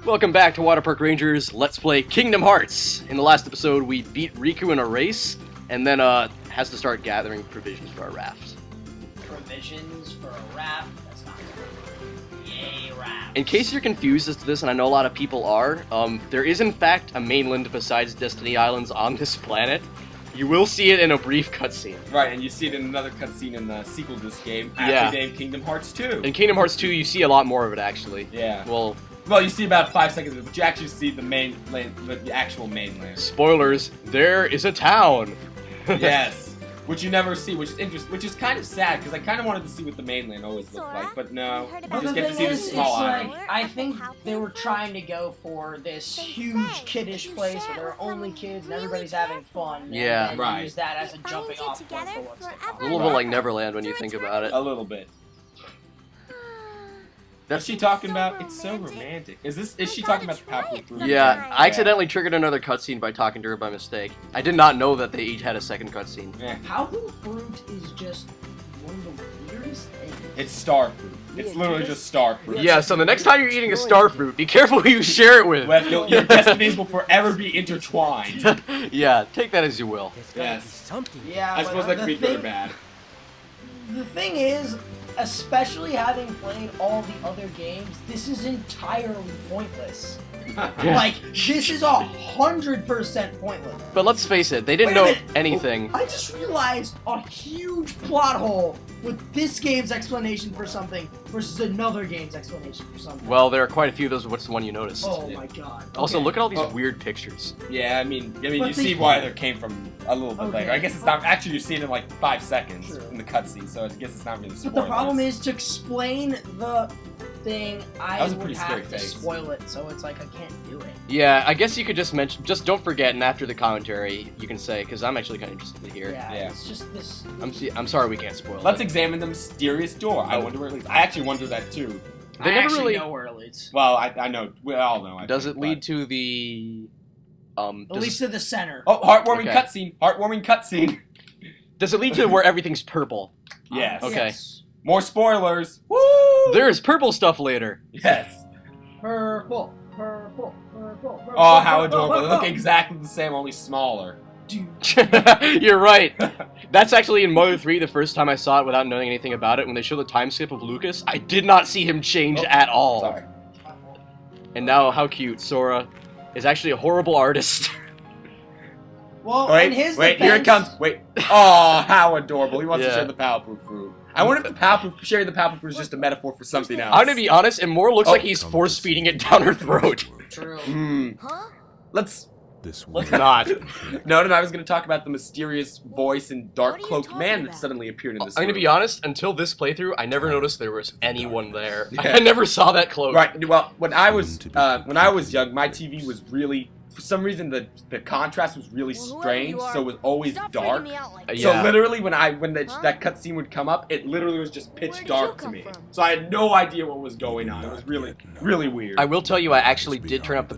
Welcome back to WaterparkRangers Let's Play Kingdom Hearts. In the last episode, we beat Riku in a race, and then has to start gathering provisions for our raft. Provisions for a raft? That's not good. Yay, raft. In case you're confused as to this, and I know a lot of people are, there is in fact a mainland besides Destiny Islands on this planet. You will see it in a brief cutscene. Right, and you see it in another cutscene in the sequel to this game, aptly named Kingdom Hearts 2. In Kingdom Hearts 2, you see a lot more of it, actually. Yeah. Well, you see about 5 seconds of it, but you actually see the actual mainland. Spoilers, there is a town. Yes. Which you never see, which is interesting, which is kind of sad, because I kind of wanted to see what the mainland always looked like, but no, you But just the get to thing see the is, small it's island. like, I think they were trying to go for this huge kiddish place where there are only kids and everybody's having fun. Yeah. And Right. use that as a jumping off point for what's to come. A little bit like Neverland when you think about it. A little bit. What's she talking about? It's so romantic. Is she talking about the Pablo fruit? Yeah, I accidentally triggered another cutscene by talking to her by mistake. I did not know that they each had a second cutscene. Yeah. Pablo fruit is just one of the weirdest things. It's star fruit. It's literally just star fruit. Yeah, so the next time you're eating a star fruit, be careful who you share it with. Well, your destinies will forever be intertwined. Yeah, take that as you will. Yes. Yeah, I but suppose that could be the good or thing- bad. The thing is, especially having played all the other games, this is entirely pointless. Like, this is 100% pointless. But let's face it, they didn't Wait a know minute. anything. I just realized a huge plot hole with this game's explanation for something versus another game's explanation for something. Well, there are quite a few of those. What's the one you noticed? Oh my god. Also, Okay. look at all these Oh. weird pictures. Yeah, I mean, But you the- see why there came from a little bit Okay. later. I guess it's not actually you see it in like 5 seconds True. in the cutscene, so I guess it's not really But spoilers. the problem is, to explain the thing, I That was a would pretty scary have to face. spoil it, so it's like I can't do it. Yeah, I guess you could just mention, just don't forget, and after the commentary, you can say, because I'm actually kind of interested to hear. Yeah, it's just this. I'm sorry we can't spoil Let's it. examine the mysterious door. I wonder where it leads. I actually wonder that too. They I never actually really. know where it leads. Well, I know. We all know. I Does think, it lead to the? It leads to the center. Oh, heartwarming Okay. cutscene. Heartwarming cutscene. Does it lead to where everything's purple? Yes. Okay. Yes. More spoilers. Woo! There's purple stuff later. Yes. Purple, purple, purple, purple. Oh, how adorable. They look exactly the same, only smaller. You're right. That's actually in Mother 3, the first time I saw it without knowing anything about it. When they show the time skip of Lucas, I did not see him change at all. Sorry. And now, how cute. Sora is actually a horrible artist. Well, Wait, in his wait, defense, here it comes. Wait. Oh, how adorable. He wants to Yeah. share the Palpable fruit. I wonder if sharing the Palpable fruit is just a metaphor for something else. I'm gonna be honest, it more looks Oh. like he's force feeding it down her throat. True. Let's Let's not. No, I was going to talk about the mysterious voice and dark cloaked man that suddenly appeared in this I'm gonna room. be honest, until this playthrough, I never noticed there was anyone there. Yeah. I never saw that cloak. Right. Well, when I was young, my TV was really, for some reason, the contrast was really strange, so it was always dark. Yeah. So literally, when that cutscene would come up, it literally was just pitch dark to me. So I had no idea what was going on. It was really, really weird. I will tell you, I actually did turn up the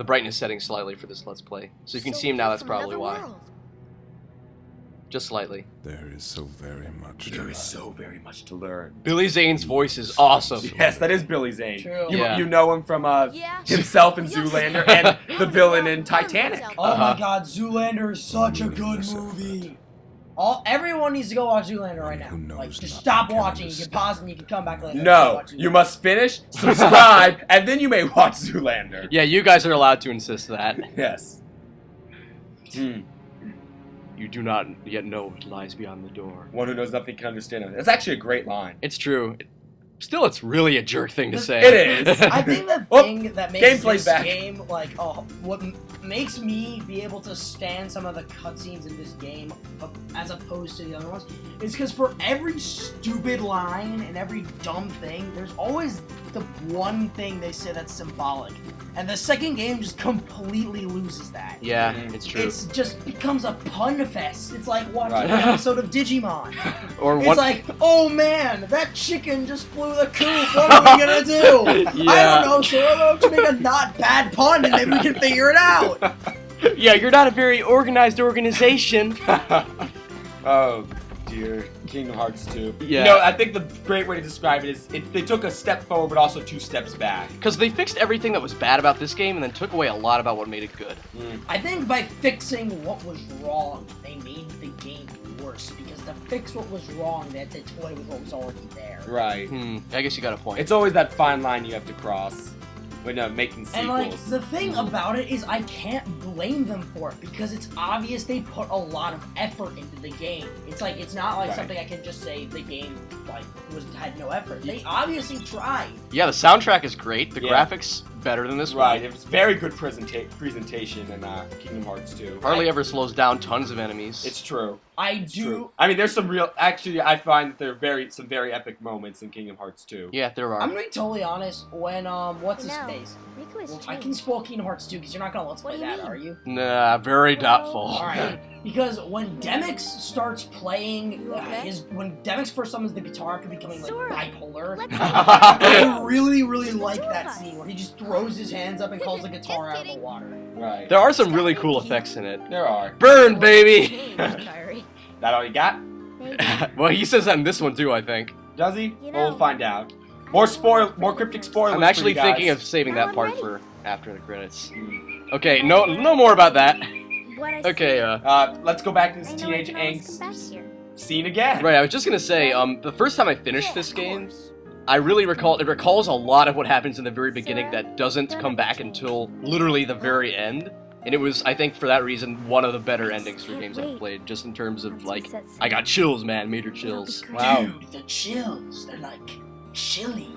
brightness setting slightly for this Let's Play. So you can see him now, that's probably why. Just slightly. There is so very much. There is so very much to learn. Billy Zane's voice is awesome. Yes, that is Billy Zane. True. Yeah. You know him from himself in Zoolander and the villain in Titanic. Oh my god, Zoolander is such a good movie. Everyone needs to go watch Zoolander right now. Who knows Like, just not stop to watching. You carry can pause and you can come back later. No, Watch you Zoolander. must finish, subscribe, and then you may watch Zoolander. Yeah, you guys are allowed to insist that. Yes. You do not yet know what lies beyond the door. One who knows nothing can understand it. That's actually a great line. It's true. Still, it's really a jerk thing to say. It is. I think the Oh, thing that makes gameplay's this back. game, like, what makes me be able to stand some of the cutscenes in this game as opposed to the other ones is because for every stupid line and every dumb thing, there's always the one thing they say that's symbolic. And the second game just completely loses that. Yeah, it's true. It's just becomes a pun fest. It's like watching Right. an episode of Digimon. Or It's one. like, oh man, that chicken just flew the coop. What are we gonna do? I Yeah. don't know, Sora. To make a not bad pun, and maybe we can figure it out. Yeah, you're not a very organized organization. Oh, dear. Kingdom Hearts 2. Yeah. You know, I think the great way to describe it is they took a step forward, but also 2 steps back. Because they fixed everything that was bad about this game and then took away a lot about what made it good. I think by fixing what was wrong, they made the game worse. Because to fix what was wrong, they had to toy with what was already there. Right. I guess you got a point. It's always that fine line you have to cross when making sequels. And like the thing about it is, I can't blame them for it because it's obvious they put a lot of effort into the game. It's like it's not like something I can just say the game like had no effort. They obviously tried. Yeah, the soundtrack is great. The graphics better than this one. Right. It was very good presentation in Kingdom Hearts 2. Hardly ever slows down tons of enemies. It's true. I It's do. true. I mean, there's some real. Actually, I find that there are some very epic moments in Kingdom Hearts 2. Yeah, there are. I'm gonna be totally honest. When what's his No. face? Riku is Well, I changed. can spoil Kingdom Hearts 2 because you're not gonna let's What play do you that, mean? are you? Nah, very doubtful. All right. Because when Demix starts playing, Okay. when Demix first summons the guitar after becoming like Sora, bipolar, let's I really, really Just like the two that of us. scene where he just throws his hands up and calls the guitar out of the water. Right. There are some really cool effects in it. There are. Burn, baby! Changed, Kyrie. That all you got? Maybe. Well, he says that in this one too, I think. Does he? You We'll know, find out. More cryptic spoilers. I'm actually for you guys. thinking of saving Now that I'm part ready. for after the credits. Okay, no more about that. What I Okay, see. Let's go back to I this know teenage I can always angst come back here. scene again. right, I was just gonna say, the first time I finished this game, I really recalls a lot of what happens in the very beginning that doesn't come back until literally the very end. And it was, I think, for that reason, one of the better endings for games I've played, just in terms of, like, I got chills, man, major chills. Wow. Dude, the chills, they're like chilly.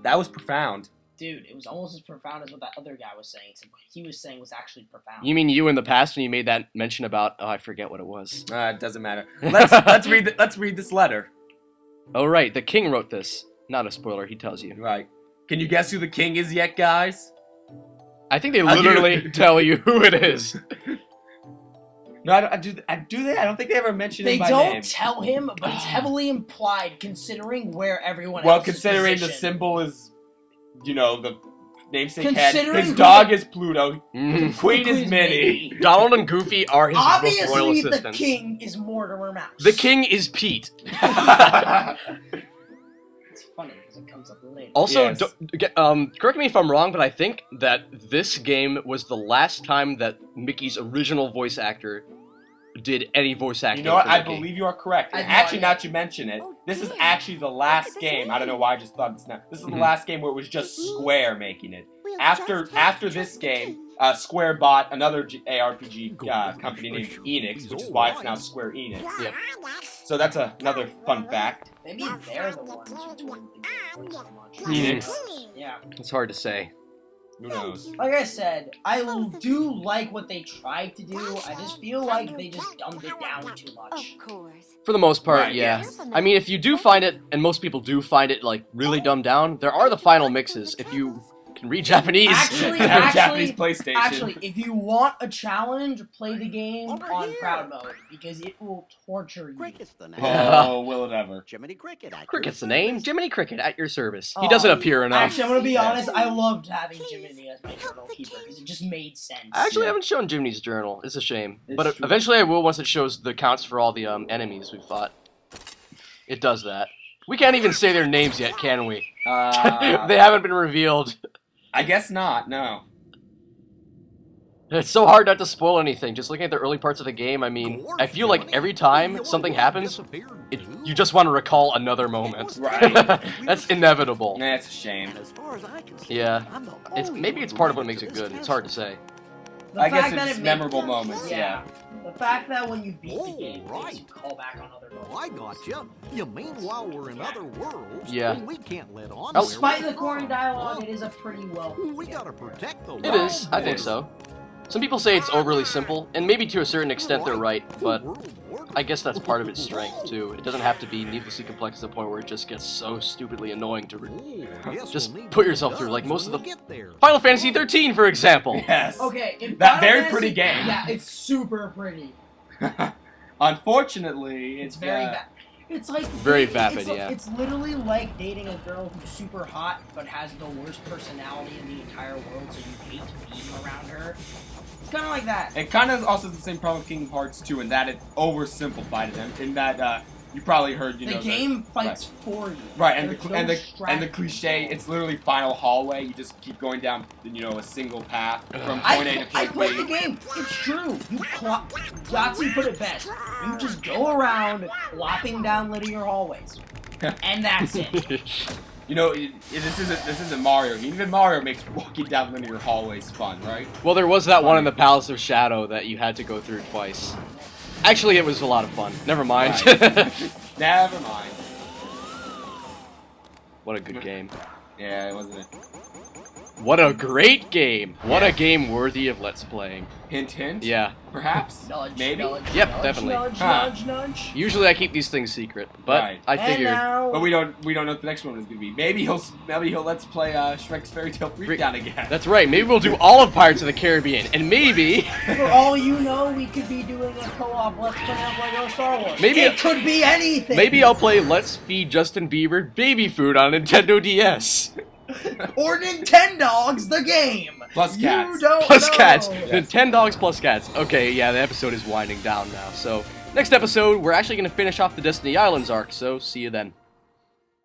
That was profound. Dude, it was almost as profound as what that other guy was saying. So what he was saying was actually profound. You mean you in the past when you made that mention about, oh, I forget what it was. It doesn't matter. Let's read this letter. Oh, right, the king wrote this. Not a spoiler, he tells you. Right. Can you guess who the king is yet, guys? I think they I'll give literally it- tell you who it is. No, do they? I don't think they ever mention They him by don't name. tell him, but it's heavily implied considering where everyone Well, else is considering the positioned. symbol is, you know, the namesake head. Considering His who dog the- is Pluto. Mhm. Queen is Minnie. Donald and Goofy are his royal Obviously, the assistants. king is Mortimer Mouse. The king is Pete. It's funny because it comes up later. Also, Yes. correct me if I'm wrong, but I think that this game was the last time that Mickey's original voice actor did any voice acting. You know what? for I Mickey. believe you are correct. I And know, actually, yeah. now that you mention it, Oh, this is dear. actually the last Look at this game. I don't know name. why I just thought this now. This is the Mhm. last game where it was just Square making it. We'll After just have to this trust the game, king. Square bought another ARPG company named Enix, which is why it's now Square Enix. Yep. So that's another fun fact. Maybe they're the ones who told the game so much. Enix. Yeah. It's hard to say. Who knows? Like I said, I do like what they tried to do. I just feel like they just dumbed it down too much. Of course. For the most part, Right, yeah. yes. I mean, if you do find it, and most people do find it, like, really dumbed down, there are the final mixes. If you can read Japanese. Actually, Japanese PlayStation. Actually, if you want a challenge, play the game on crowd mode because it will torture you. Cricket's the name. Oh, will it ever? Jiminy Cricket. at your Cricket's the name. service. Jiminy Cricket at your service. He Oh, doesn't appear enough. Actually, I'm gonna be Yeah. honest. I loved having Jiminy as my journal keeper because it just made sense. I actually Yeah. haven't shown Jiminy's journal. It's a shame. It's But true. eventually I will once it shows the counts for all the enemies we've fought. It does that. We can't even say their names yet, can we? They haven't been revealed. I guess not. No. It's so hard not to spoil anything. Just looking at the early parts of the game, I mean, I feel like every time something happens, you just want to recall another moment. Right. That's inevitable. Nah, it's a shame. And as far as I can see, Yeah. I'm the It's only maybe one it's who part of what went makes to it this good. It's test hard to center. say. The I guess fact that it's it memorable makes, moments. Yeah. The fact that when you beat the Oh, game, it makes right. you call back on other moments. Oh, I got you. You mean while we're in other worlds? Yeah. We can't let on. Oh. where Despite we're the corny from, dialogue, huh? it is a pretty well. We gotta protect the It wild is. I think boars. so. Some people say it's overly simple, and maybe to a certain extent they're right, but I guess that's part of its strength, too. It doesn't have to be needlessly complex to the point where it just gets so stupidly annoying to just put yourself through, like most of the get there. Final Fantasy 13, for example. Yes. Okay, in That Final very Fantasy- pretty game. Yeah, it's super pretty. Unfortunately, It's very bad. It's like Very vapid, it's, yeah. It's literally like dating a girl who's super hot but has the worst personality in the entire world, so you hate being around her. It's kind of like that. It kind of also has the same problem with Kingdom Hearts 2 in that it oversimplified them. In that you probably heard, The game fights for you. Right, and There's the no and the strategy. cliche, it's literally final hallway. You just keep going down, a single path from point A to I point played the B. game. It's true. Yahtzee put it best. You just go around lopping down linear hallways, and that's it. This isn't Mario. Even Mario makes walking down linear hallways fun, right? Well, there was that one in the Palace of Shadow that you had to go through twice. Actually, it was a lot of fun. Never mind. Right. Never mind. What a good game. Yeah, wasn't it? What a great game. What Yeah. a game worthy of Let's Playing. Hint, hint. Yeah. Perhaps. Nudge, Maybe. nudge, Yep, nudge, definitely. Nudge, Huh. nudge, nudge. Usually I keep these things secret, but Right. I And figured. now, But we don't know what the next one is gonna be. Maybe he'll let's play Shrek's Fairy Tale Breakdown again. That's right. Maybe we'll do all of Pirates of the Caribbean, and maybe for all you know, we could be doing a co-op Let's Play of Lego Star Wars. Maybe- it could be anything. maybe I'll play Let's Feed Justin Bieber baby food on Nintendo DS. Or Nintendogs the game. Plus cats. You don't Plus know. cats. Yes. $10 plus cats. Okay, yeah, the episode is winding down now. So next episode, we're actually going to finish off the Destiny Islands arc. So see you then.